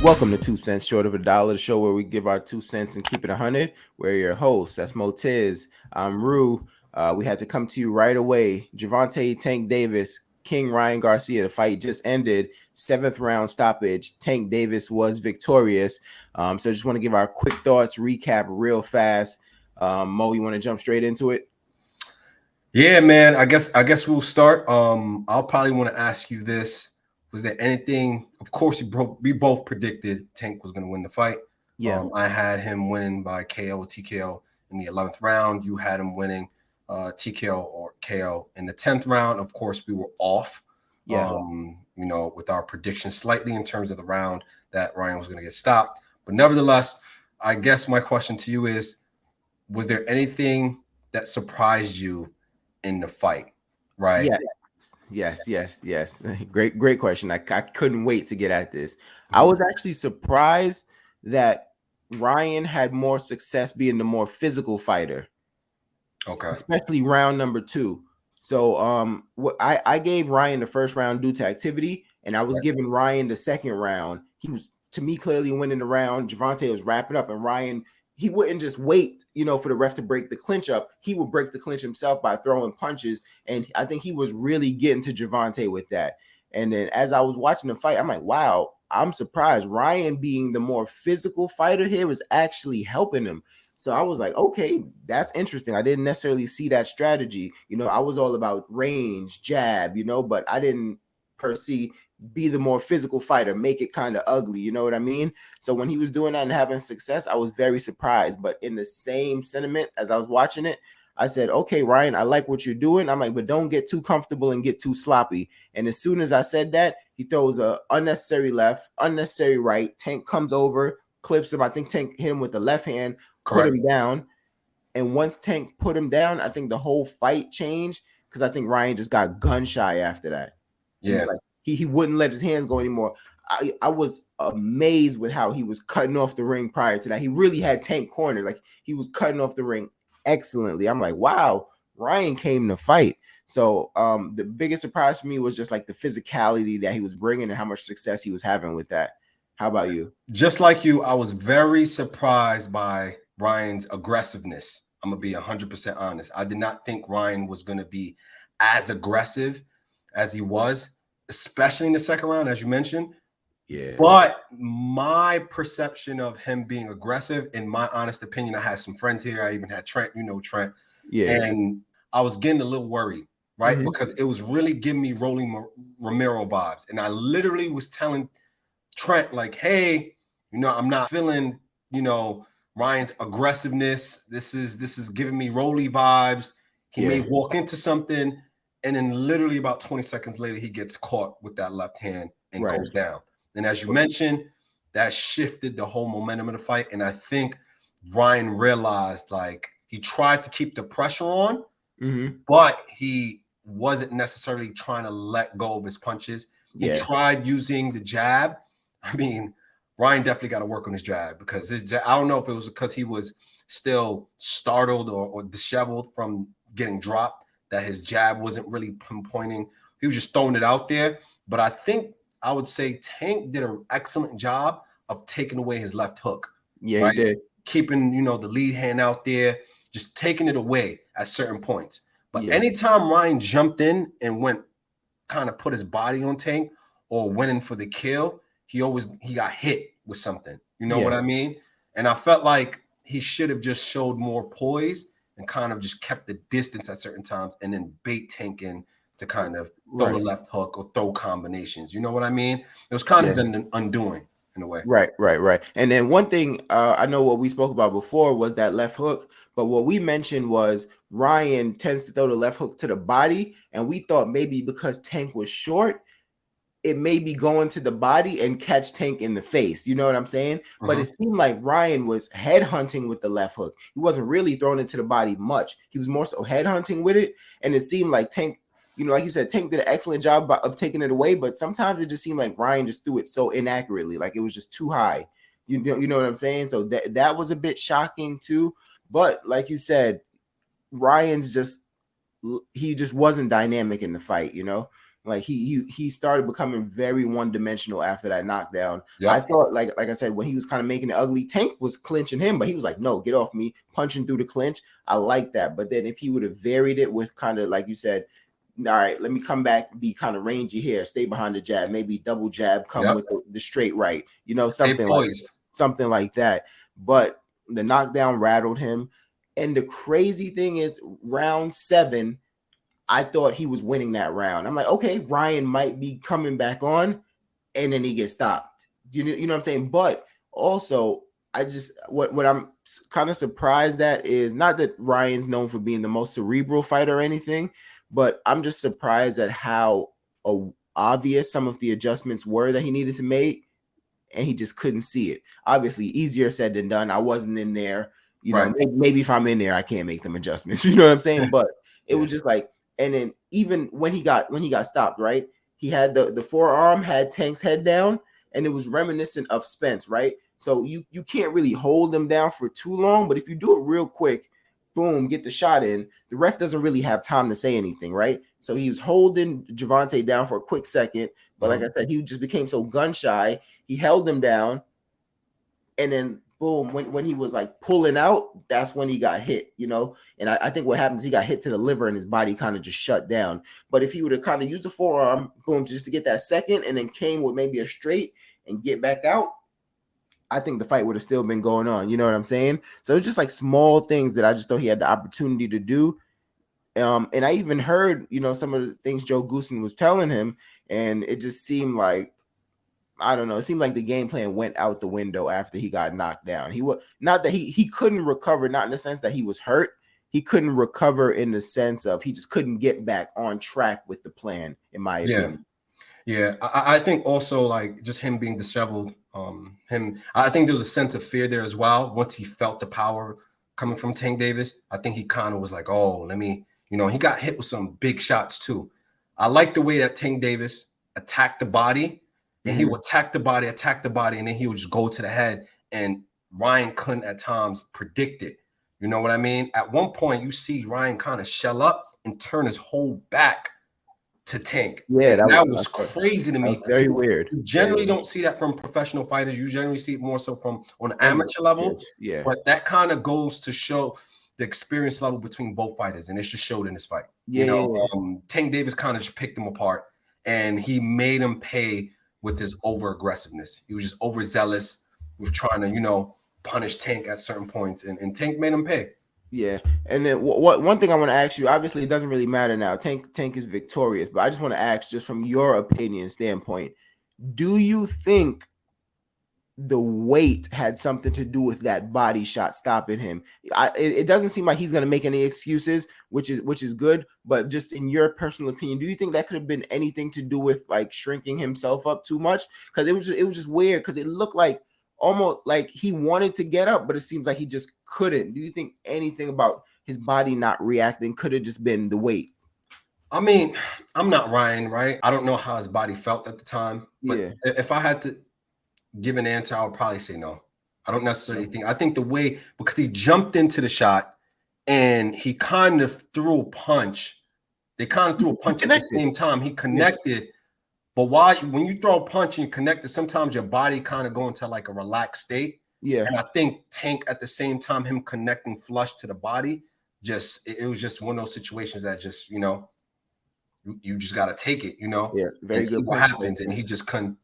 Welcome to 2 cents Short of a Dollar, the show where we give our 2 cents and keep it 100. We're your hosts. That's Motiz. I'm Rue. We had to come to you right away. Gervonta, Tank Davis, King Ryan Garcia. The fight just ended. 7th round stoppage. Tank Davis was victorious. So I just want to give our quick thoughts, recap real fast. Mo, you want to jump straight into it? Yeah, man. I guess we'll start. I'll probably want to ask you this. Was there anything? Of course, we both predicted Tank was going to win the fight. Yeah. I had him winning by KO or TKO in the 11th round. You had him winning TKO or KO in the 10th round. Of course, we were off. Yeah. With our prediction slightly in terms of the round that Ryan was going to get stopped. But nevertheless, I guess my question to you is: was there anything that surprised you in the fight? Right. Yes. Great question. I couldn't wait to get at this. I was actually surprised that Ryan had more success being the more physical fighter. Okay. Especially round number 2. So what I gave Ryan the first round due to activity, and I was giving Ryan the second round. He was, to me, clearly winning the round. Gervonta was wrapping up, and Ryan, he wouldn't just wait, for the ref to break the clinch up. He would break the clinch himself by throwing punches, and I think he was really getting to Gervonta with that. And then as I was watching the fight, I'm like, wow, I'm surprised. Ryan being the more physical fighter here is actually helping him. So I was like, okay, that's interesting. I didn't necessarily see that strategy. I was all about range, jab, but I didn't per se be the more physical fighter, make it kind of ugly. You know what I mean? So when he was doing that and having success, I was very surprised. But in the same sentiment as I was watching it, I said, okay, Ryan, I like what you're doing. I'm like, but don't get too comfortable and get too sloppy. And as soon as I said that, he throws a unnecessary left, unnecessary right. Tank comes over, clips him. I think Tank hit him with the left hand. Put him down. And once Tank put him down, I think the whole fight changed because I think Ryan just got gun shy after that. Yeah. Like, he wouldn't let his hands go anymore. I was amazed with how he was cutting off the ring prior to that. He really had Tank cornered. Like, he was cutting off the ring excellently. I'm like, wow, Ryan came to fight. So the biggest surprise for me was just like the physicality that he was bringing and how much success he was having with that. How about you? Just like you, I was very surprised by Ryan's aggressiveness. I'm going to be 100% honest. I did not think Ryan was going to be as aggressive as he was, especially in the second round, as you mentioned. Yeah. But my perception of him being aggressive, in my honest opinion, I had some friends here. I even had Trent, Trent. Yeah. And I was getting a little worried, right? Because it was really giving me Rolling Romero vibes. And I literally was telling Trent, like, hey, I'm not feeling, Ryan's aggressiveness. This is giving me Rolly vibes. He may walk into something, and then literally about 20 seconds later, he gets caught with that left hand and goes down. And as you mentioned, that shifted the whole momentum of the fight. And I think Ryan realized, like, he tried to keep the pressure on, but he wasn't necessarily trying to let go of his punches. He tried using the jab. I mean, Ryan definitely got to work on his jab because I don't know if it was because he was still startled or disheveled from getting dropped that his jab wasn't really pinpointing. He was just throwing it out there. But I think I would say Tank did an excellent job of taking away his left hook. Yeah, he did. Keeping, the lead hand out there, just taking it away at certain points. But anytime Ryan jumped in and went kind of put his body on Tank or went in for the kill, he got hit with something. You know what I mean? And I felt like he should have just showed more poise and kind of just kept the distance at certain times and then bait Tank in to kind of throw the left hook or throw combinations. You know what I mean? It was kind of an undoing in a way. Right. And then one thing I know what we spoke about before was that left hook, but what we mentioned was Ryan tends to throw the left hook to the body, and we thought maybe because Tank was short, it may be going to the body and catch Tank in the face. You know what I'm saying? But it seemed like Ryan was head hunting with the left hook. He wasn't really throwing it to the body much. He was more so head hunting with it. And it seemed like Tank, like you said, Tank did an excellent job of taking it away. But sometimes it just seemed like Ryan just threw it so inaccurately. Like it was just too high. You know what I'm saying? So that was a bit shocking too. But like you said, Ryan's he just wasn't dynamic in the fight, Like he started becoming very one-dimensional after that knockdown. Yep. I thought, like I said, when he was kind of making it ugly, Tank was clinching him, but he was like, no, get off me, punching through the clinch. I like that. But then if he would have varied it with kind of, like you said, all right, let me come back, be kind of rangy here, stay behind the jab, maybe double jab, come with the straight right, something like that. But the knockdown rattled him. And the crazy thing is, round 7, I thought he was winning that round. I'm like, okay, Ryan might be coming back on, and then he gets stopped. You know what I'm saying? But also, I just what I'm kind of surprised at is not that Ryan's known for being the most cerebral fighter or anything, but I'm just surprised at how obvious some of the adjustments were that he needed to make, and he just couldn't see it. Obviously, easier said than done. I wasn't in there. You know, maybe if I'm in there, I can't make them adjustments. You know what I'm saying? But it was just like, and then even when he got stopped, right? He had the forearm, had Tank's head down, and it was reminiscent of Spence, right? So you can't really hold them down for too long, but if you do it real quick, boom, get the shot in, the ref doesn't really have time to say anything, right? So he was holding Gervonta down for a quick second, but like I said, he just became so gun shy. He held him down, and then boom, when he was like pulling out, that's when he got hit, you know. And I think what happens, he got hit to the liver and his body kind of just shut down. But if he would have kind of used the forearm, boom, just to get that second, and then came with maybe a straight and get back out, I think the fight would have still been going on. You know what I'm saying? So it's just like small things that I just thought he had the opportunity to do. And I even heard, you know, some of the things Joe Goosen was telling him, and it just seemed like, I don't know. It seemed like the game plan went out the window after he got knocked down. He was not that he couldn't recover, not in the sense that he was hurt. He couldn't recover in the sense of he just couldn't get back on track with the plan, in my opinion. Yeah. I think also like just him being disheveled, I think there's a sense of fear there as well. Once he felt the power coming from Tank Davis, I think he kind of was like, oh, let me, you know, he got hit with some big shots too. I like the way that Tank Davis attacked the body. And he would attack the body, and then he would just go to the head. And Ryan couldn't at times predict it. You know what I mean? At one point, you see Ryan kind of shell up and turn his whole back to Tank. Yeah, that was crazy to me. Very weird. You generally don't see that from professional fighters. You generally see it more so from on the amateur level. Yeah. But that kind of goes to show the experience level between both fighters, and it's just showed in this fight. Yeah, you know, Tank Davis kind of just picked him apart, and he made him pay with his over aggressiveness. He was just overzealous with trying to, you know, punish Tank at certain points, and Tank made him pay. Yeah, and then one thing I want to ask you, obviously it doesn't really matter now. Tank is victorious, but I just want to ask, just from your opinion standpoint, do you think the weight had something to do with that body shot stopping him? It doesn't seem like he's going to make any excuses, which is good. But just in your personal opinion, do you think that could have been anything to do with like shrinking himself up too much? Because it was just weird, because it looked like almost like he wanted to get up, but it seems like he just couldn't. Do you think anything about his body not reacting could have just been the weight? I mean, I'm not Ryan, right? I don't know how his body felt at the time, but if I had to give an answer, I would probably say no. I don't necessarily think. I think the way, because he jumped into the shot and he kind of threw a punch. They kind of threw a punch at the same time. He connected, but when you throw a punch and you connect it, sometimes your body kind of go into like a relaxed state. Yeah. And I think Tank at the same time, him connecting flush to the body, it was just one of those situations that just, you know, you just got to take it, you know, very good. See what happens. And he just couldn't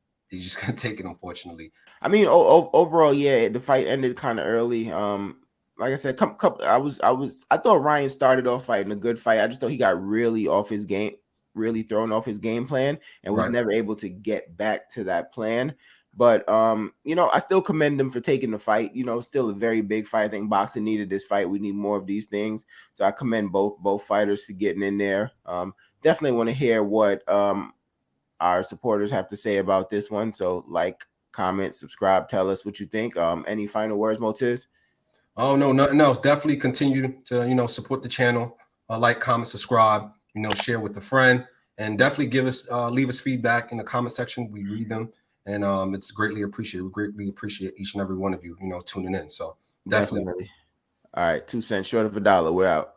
take it, unfortunately. I mean, overall, yeah, the fight ended kind of early. Like I said, I thought Ryan started off fighting a good fight. I just thought he got really off his game, really thrown off his game plan, and was never able to get back to that plan. But you know, I still commend him for taking the fight. You know, still a very big fight. I think boxing needed this fight. We need more of these things. So I commend both fighters for getting in there. Definitely want to hear what our supporters have to say about this one. So like, comment, subscribe, tell us what you think. Any final words, Motiz? Oh, no, nothing else. Definitely continue to, you know, support the channel, like, comment, subscribe, you know, share with a friend, and definitely leave us feedback in the comment section. We read them, and it's greatly appreciated. We greatly appreciate each and every one of you, you know, tuning in. So definitely. All right, 2 cents short of $1. We're out.